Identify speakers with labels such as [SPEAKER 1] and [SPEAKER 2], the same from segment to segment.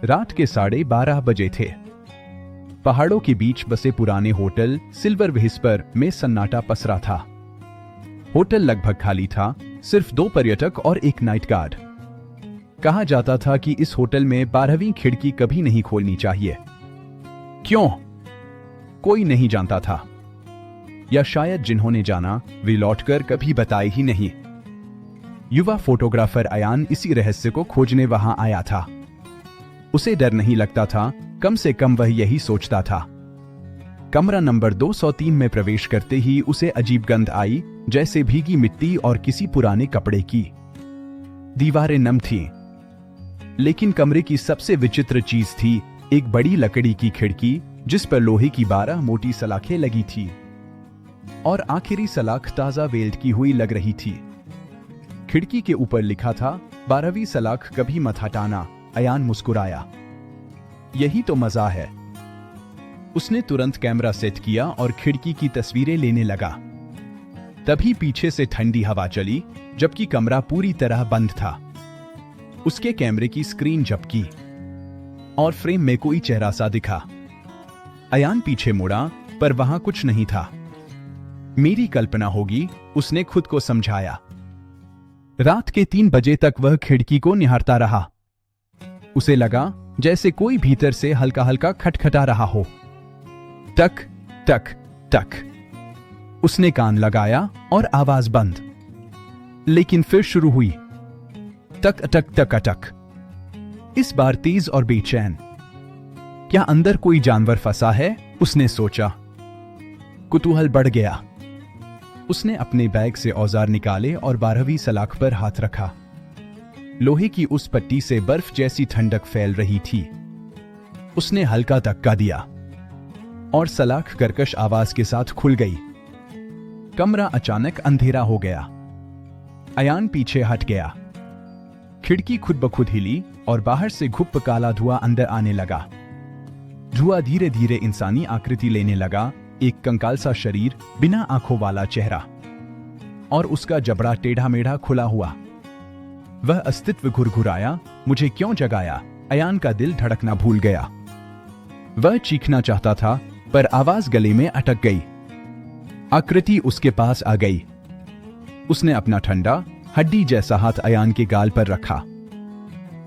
[SPEAKER 1] रात के 12:30 बजे थे। पहाड़ों के बीच बसे पुराने होटल सिल्वर व्हिस्पर में सन्नाटा पसरा था। होटल लगभग खाली था, सिर्फ 2 पर्यटक और एक नाइट गार्ड। कहा जाता था कि इस होटल में 12वीं खिड़की कभी नहीं खोलनी चाहिए। क्यों? कोई नहीं जानता था, या शायद जिन्होंने जाना वे लौटकर कभी बताए ही नहीं। युवा फोटोग्राफर अयान इसी रहस्य को खोजने वहां आया था। उसे डर नहीं लगता था, कम से कम वह यही सोचता था। कमरा नंबर 203 में प्रवेश करते ही उसे अजीब गंध आई, जैसे भीगी मिट्टी और किसी पुराने कपड़े की। दीवारें नम थीं, लेकिन कमरे की सबसे विचित्र चीज थी एक बड़ी लकड़ी की खिड़की जिस पर लोहे की 12 मोटी सलाखें लगी थी और आखिरी सलाख ताजा वेल्ड की हुई लग रही थी। खिड़की के ऊपर लिखा था 12वीं सलाख कभी मत हटाना। अयान मुस्कुराया। यही तो मजा है। उसने तुरंत कैमरा सेट किया और खिड़की की तस्वीरें लेने लगा। तभी पीछे से ठंडी हवा चली, जबकि कमरा पूरी तरह बंद था। उसके कैमरे की स्क्रीन झपकी और फ्रेम में कोई चेहरा सा दिखा। अयान पीछे मुड़ा, पर वहां कुछ नहीं था। मेरी कल्पना होगी, उसने खुद को समझाया। रात के 3 बजे तक वह खिड़की को निहारता रहा। उसे लगा जैसे कोई भीतर से हल्का हल्का खटखटा रहा हो। टक टक टक। उसने कान लगाया और आवाज बंद। लेकिन फिर शुरू हुई। टक टक टक टक। इस बार तेज और बेचैन। क्या अंदर कोई जानवर फंसा है? उसने सोचा। कुतूहल बढ़ गया। उसने अपने बैग से औजार निकाले और 12वीं सलाख पर हाथ रखा। लोहे की उस पट्टी से बर्फ जैसी ठंडक फैल रही थी। उसने हल्का धक्का दिया और सलाख कर्कश आवाज के साथ खुल गई। कमरा अचानक अंधेरा हो गया। अयान पीछे हट गया। खिड़की खुद ब खुद हिली और बाहर से घुप काला धुआं अंदर आने लगा। धुआं धीरे धीरे इंसानी आकृति लेने लगा, एक कंकाल सा शरीर, बिना आंखों वाला चेहरा और उसका जबड़ा टेढ़ा मेढ़ा खुला हुआ। वह अस्तित्व घुरघुराया। मुझे क्यों जगाया? अयान का दिल धड़कना भूल गया। वह चीखना चाहता था, पर आवाज गले में अटक गई। आकृति उसके पास आ गई। उसने अपना ठंडा हड्डी जैसा हाथ अयान के गाल पर रखा।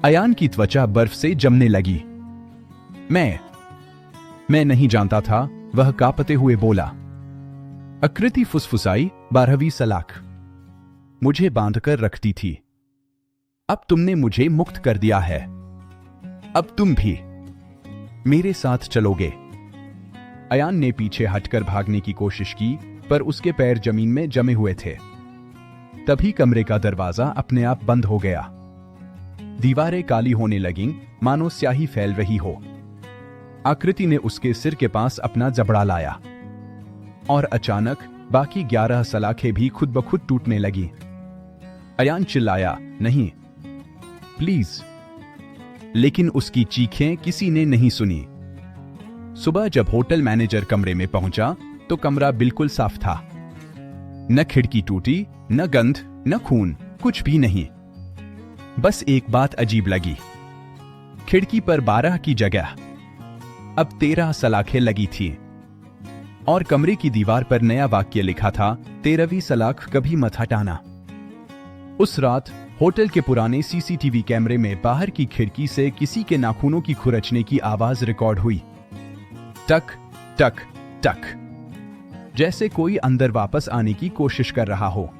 [SPEAKER 1] अयान की त्वचा बर्फ से जमने लगी। मैं नहीं जानता था, वह कांपते हुए बोला। आकृति फुसफुसाई, 12वीं सलाख मुझे बांधकर रखती थी। अब तुमने मुझे मुक्त कर दिया है। अब तुम भी मेरे साथ चलोगे। अयान ने पीछे हटकर भागने की कोशिश की, पर उसके पैर जमीन में जमे हुए थे। तभी कमरे का दरवाजा अपने आप बंद हो गया। दीवारें काली होने लगीं, मानो स्याही फैल रही हो। आकृति ने उसके सिर के पास अपना जबड़ा लाया और अचानक बाकी 11 सलाखें भी खुद ब खुद टूटने लगी। अयान चिल्लाया, नहीं, प्लीज। लेकिन उसकी चीखें किसी ने नहीं सुनी। सुबह जब होटल मैनेजर कमरे में पहुंचा तो कमरा बिल्कुल साफ था। न खिड़की टूटी, न गंध, न खून, कुछ भी नहीं। बस एक बात अजीब लगी। खिड़की पर 12 की जगह अब 13 सलाखें लगी थी और कमरे की दीवार पर नया वाक्य लिखा था, 13वीं सलाख कभी मत हटाना। उस रात होटल के पुराने सीसीटीवी कैमरे में बाहर की खिड़की से किसी के नाखूनों की खुरचने की आवाज रिकॉर्ड हुई। टक टक टक, जैसे कोई अंदर वापस आने की कोशिश कर रहा हो।